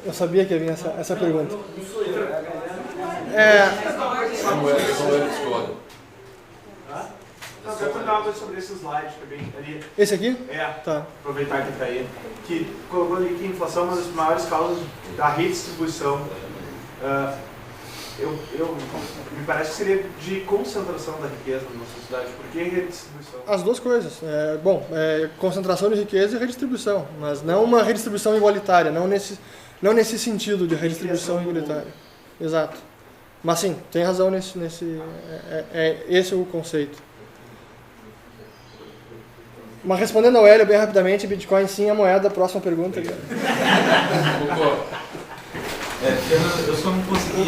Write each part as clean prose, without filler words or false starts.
Eu sabia que ia vir essa pergunta. Samuel discorda. Eu quero perguntar uma coisa sobre esse slide que é bem ali. Esse aqui? Tá. Aproveitar que está aí. Que colocou ali que a inflação é uma das maiores causas da redistribuição. Me parece que seria de concentração da riqueza na nossa sociedade. Por que redistribuição? As duas coisas. Concentração de riqueza e redistribuição, mas não uma redistribuição igualitária, não nesse sentido de redistribuição igualitária. Exato. Mas sim, tem razão esse é o conceito. Mas respondendo ao Hélio bem rapidamente, Bitcoin sim é a moeda. Próxima pergunta. Fernando, eu só não consegui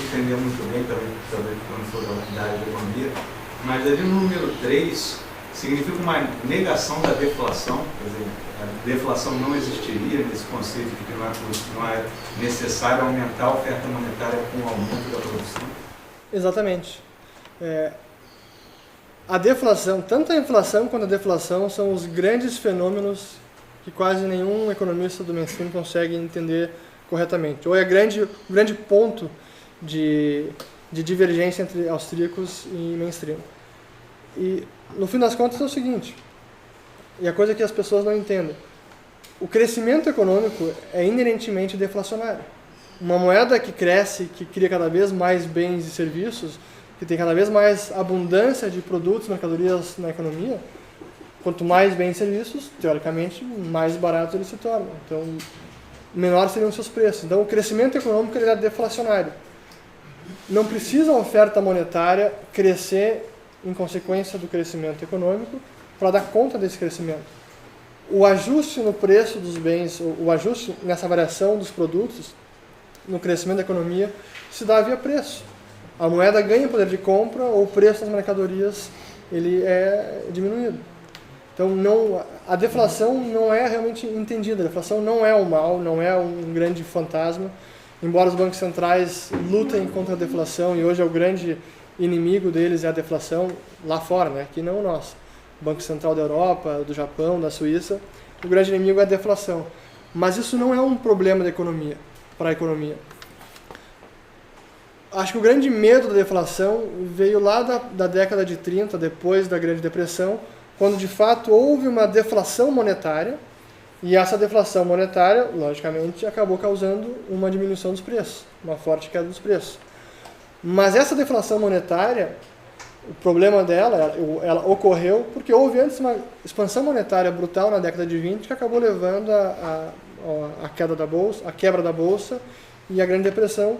entender muito bem, talvez quando for da área de economia, mas ali no número 3 significa uma negação da deflação, quer dizer, a deflação não existiria nesse conceito de que não é necessário aumentar a oferta monetária com o aumento da produção? Exatamente. A deflação, tanto a inflação quanto a deflação, são os grandes fenômenos que quase nenhum economista do mainstream consegue entender corretamente. Ou é o grande ponto de divergência entre austríacos e mainstream. E, no fim das contas, é o seguinte, e a coisa que as pessoas não entendem, o crescimento econômico é inerentemente deflacionário. Uma moeda que cresce, que cria cada vez mais bens e serviços, que tem cada vez mais abundância de produtos e mercadorias na economia, quanto mais bens e serviços, teoricamente, mais baratos eles se tornam. Então, menores seriam seus preços. Então, o crescimento econômico ele é deflacionário. Não precisa a oferta monetária crescer em consequência do crescimento econômico para dar conta desse crescimento. O ajuste no preço dos bens, o ajuste nessa variação dos produtos, no crescimento da economia, se dá via preço. A moeda ganha poder de compra ou o preço das mercadorias ele é diminuído. Então, a deflação não é realmente entendida. A deflação não é o mal, não é um grande fantasma. Embora os bancos centrais lutem contra a deflação, e hoje é o grande inimigo deles é a deflação lá fora, né? Aqui não o nosso. O Banco Central da Europa, do Japão, da Suíça, o grande inimigo é a deflação. Mas isso não é um problema da economia, para a economia. Acho que o grande medo da deflação veio lá da década de 30, depois da Grande Depressão, quando de fato houve uma deflação monetária, e essa deflação monetária, logicamente, acabou causando uma diminuição dos preços, uma forte queda dos preços. Mas essa deflação monetária, o problema dela, ela ocorreu porque houve antes uma expansão monetária brutal na década de 20 que acabou levando a queda da bolsa, a quebra da bolsa e a Grande Depressão,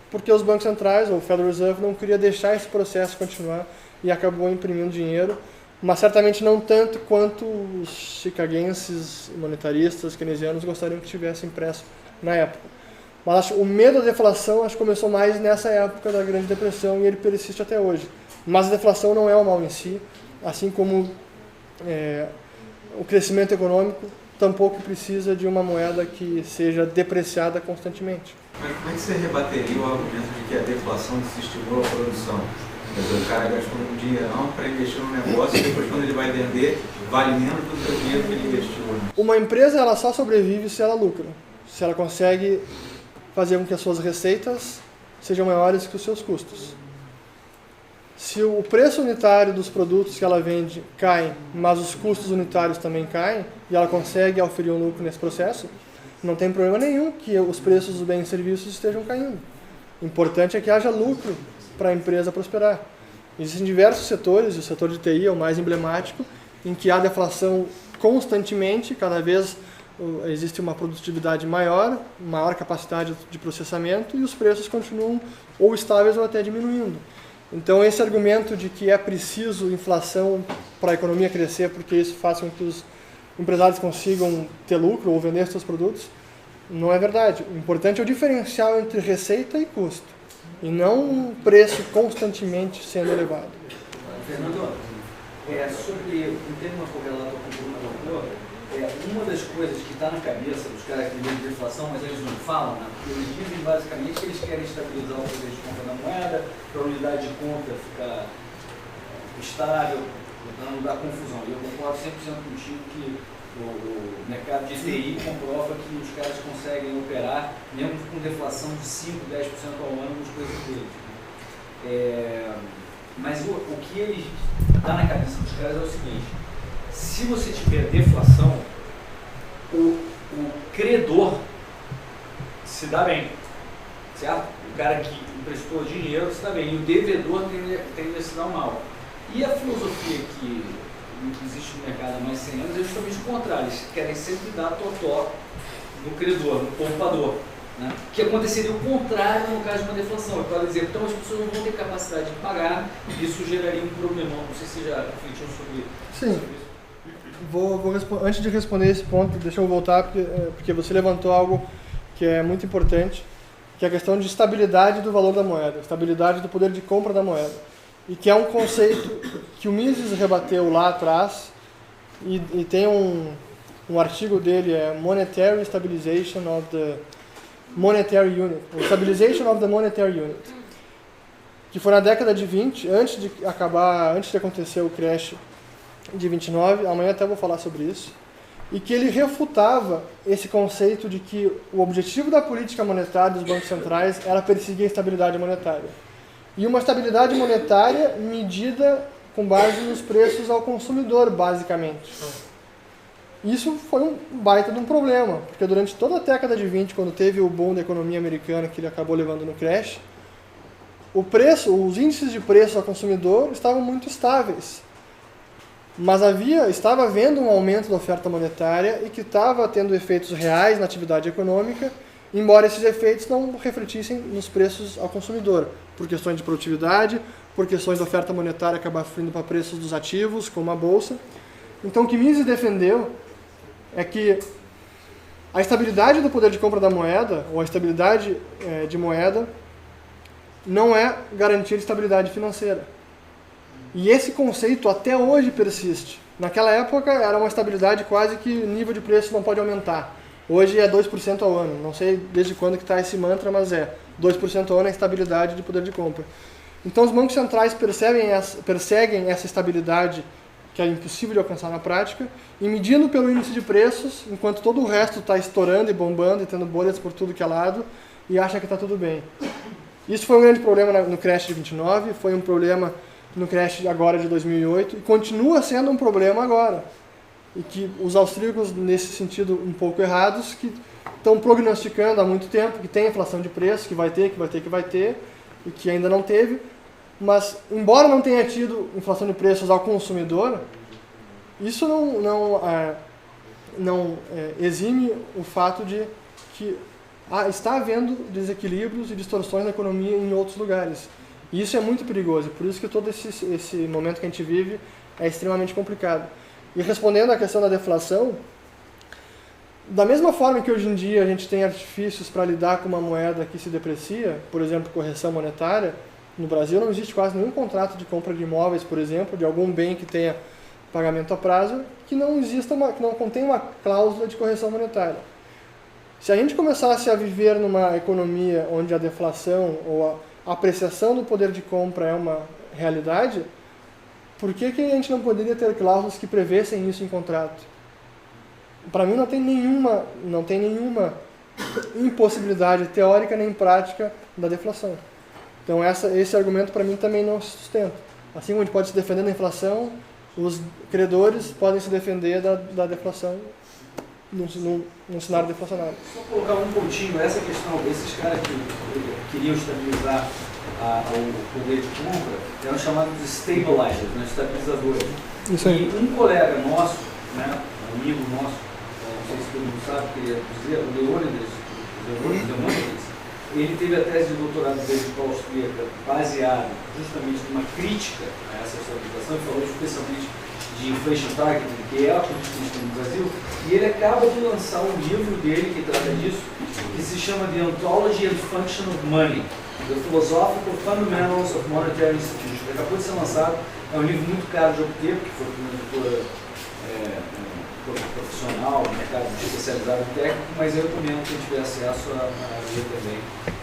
porque os bancos centrais, ou o Federal Reserve, não queria deixar esse processo continuar e acabou imprimindo dinheiro, mas certamente não tanto quanto os chicaguenses, monetaristas, keynesianos gostariam que tivesse impresso na época. Mas o medo da deflação começou mais nessa época da Grande Depressão e ele persiste até hoje. Mas a deflação não é o mal em si, assim como o crescimento econômico tampouco precisa de uma moeda que seja depreciada constantemente. Mas como é que você rebateria o argumento de que a deflação desestimula a produção? Quer dizer, o cara gastou um dinheirão para investir no negócio e depois quando ele vai vender, vale menos do que o dinheiro que ele investiu. Uma empresa ela só sobrevive se ela lucra, se ela consegue fazer com que as suas receitas sejam maiores que os seus custos. Se o preço unitário dos produtos que ela vende cai, mas os custos unitários também caem, e ela consegue auferir um lucro nesse processo, não tem problema nenhum que os preços dos bens e serviços estejam caindo. O importante é que haja lucro para a empresa prosperar. Existem diversos setores, o setor de TI é o mais emblemático, em que há deflação constantemente, cada vez existe uma produtividade maior, maior capacidade de processamento e os preços continuam ou estáveis ou até diminuindo. Então esse argumento de que é preciso inflação para a economia crescer porque isso faz com que os empresários consigam ter lucro ou vender seus produtos, não é verdade. O importante é o diferencial entre receita e custo, e não um preço constantemente sendo elevado. Fernando, sobre um tema correlato com o que o falou, uma das coisas que está na cabeça dos caras que vivem de deflação, mas eles não falam, né? Porque eles dizem basicamente que eles querem estabilizar o poder de compra da moeda, para a unidade de conta ficar estável, para não dar confusão. E eu concordo 100% contigo que O mercado de TI comprova que os caras conseguem operar, mesmo com deflação de 5, 10% ao ano nas coisas deles. Mas o que eles dá na cabeça dos caras é o seguinte: se você tiver deflação, o credor se dá bem, certo? O cara que emprestou dinheiro se dá bem, e o devedor tende a se dar mal. E a filosofia que existe no mercado há mais de 100 anos é justamente o contrário. Eles querem sempre dar totó no credor, no poupador, né? Que aconteceria o contrário no caso de uma deflação. Pode dizer, então as pessoas não vão ter capacidade de pagar, e isso geraria um problemão. Não sei se você já refletiu sobre isso. Sim. Antes de responder esse ponto, deixa eu voltar, porque você levantou algo que é muito importante, que é a questão de estabilidade do valor da moeda, estabilidade do poder de compra da moeda. E que é um conceito que o Mises rebateu lá atrás, e tem um artigo dele, Monetary Stabilization of the Monetary Unit, Stabilization of the Monetary Unit, que foi na década de 20, antes de acontecer o crash de 29, amanhã até vou falar sobre isso, e que ele refutava esse conceito de que o objetivo da política monetária dos bancos centrais era perseguir a estabilidade monetária. E uma estabilidade monetária medida com base nos preços ao consumidor, basicamente. Isso foi um baita de um problema, porque durante toda a década de 20, quando teve o boom da economia americana, que ele acabou levando no crash, os índices de preço ao consumidor estavam muito estáveis. Mas estava havendo um aumento da oferta monetária e que estava tendo efeitos reais na atividade econômica, embora esses efeitos não refletissem nos preços ao consumidor, por questões de produtividade, por questões de oferta monetária acabar fluindo para preços dos ativos, como a bolsa. Então o que Mises defendeu é que a estabilidade do poder de compra da moeda, ou a estabilidade de moeda, não é garantia de estabilidade financeira. E esse conceito até hoje persiste. Naquela época era uma estabilidade quase que o nível de preço não pode aumentar. Hoje é 2% ao ano. Não sei desde quando que está esse mantra, mas 2% ao ano é a estabilidade de poder de compra. Então os bancos centrais perseguem essa estabilidade que é impossível de alcançar na prática, e medindo pelo índice de preços, enquanto todo o resto está estourando e bombando e tendo bolhas por tudo que é lado, e acha que está tudo bem. Isso foi um grande problema no crash de 29, foi um problema no crash agora de 2008, e continua sendo um problema agora. E que os austríacos, nesse sentido um pouco errados, que estão prognosticando há muito tempo que tem inflação de preço, que vai ter, e que ainda não teve. Mas, embora não tenha tido inflação de preços ao consumidor, isso não exime o fato de que está havendo desequilíbrios e distorções na economia em outros lugares. E isso é muito perigoso, por isso que todo esse momento que a gente vive é extremamente complicado. E respondendo à questão da deflação, da mesma forma que hoje em dia a gente tem artifícios para lidar com uma moeda que se deprecia, por exemplo, correção monetária, no Brasil não existe quase nenhum contrato de compra de imóveis, por exemplo, de algum bem que tenha pagamento a prazo, que não contém uma cláusula de correção monetária. Se a gente começasse a viver numa economia onde a deflação ou a apreciação do poder de compra é uma realidade, por que a gente não poderia ter cláusulas que prevessem isso em contrato? Para mim não tem nenhuma impossibilidade teórica nem prática da deflação. Então esse argumento para mim também não se sustenta. Assim como a gente pode se defender da inflação, os credores podem se defender da deflação num cenário deflacionário. Só colocar um pontinho, essa questão, esses caras que queriam estabilizar o poder de compra eram chamados de stabilizers, né, estabilizadores. Isso aí. E um colega nosso, né, um amigo nosso, não sei se todo mundo sabe, queria dizer, o Leônidas, ele teve a tese de doutorado dele com a austríaca baseada justamente numa crítica a essa estabilização, e falou especialmente de inflation targeting, que é a política no Brasil, e ele acaba de lançar um livro dele que trata disso, que se chama The Ontology and Function of Money, The Philosophical Fundamentals of Monetary Institutions. Ele acabou de ser lançado, é um livro muito caro de obter, porque foi uma editora profissional, mercado especializado em técnico, mas eu recomendo que tiver acesso a ler também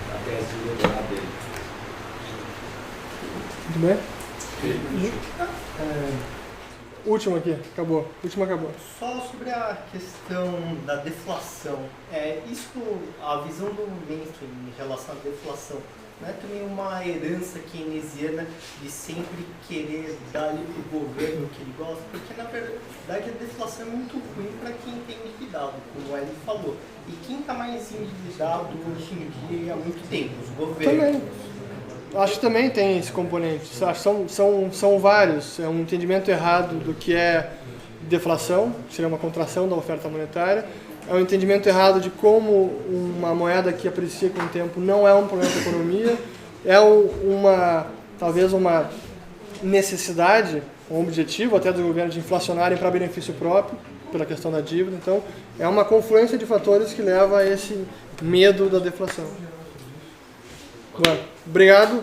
a tese de doutorado dele. Muito bem. Último aqui, acabou. Último acabou. Só sobre a questão da deflação. Isso, a visão do mainstream em relação à deflação, não é também uma herança keynesiana de sempre querer dar ali para o governo o que ele gosta? Porque, na verdade, a deflação é muito ruim para quem tem endividado, como ele falou. E quem está mais endividado hoje em dia e há muito tempo? Os governos. Também. Acho que também tem esse componente. Acho que são vários. É um entendimento errado do que é deflação, que seria uma contração da oferta monetária. É um entendimento errado de como uma moeda que aprecia com o tempo não é um problema da economia. É talvez uma necessidade, um objetivo até do governo de inflacionarem para benefício próprio, pela questão da dívida. Então, é uma confluência de fatores que leva a esse medo da deflação. Obrigado.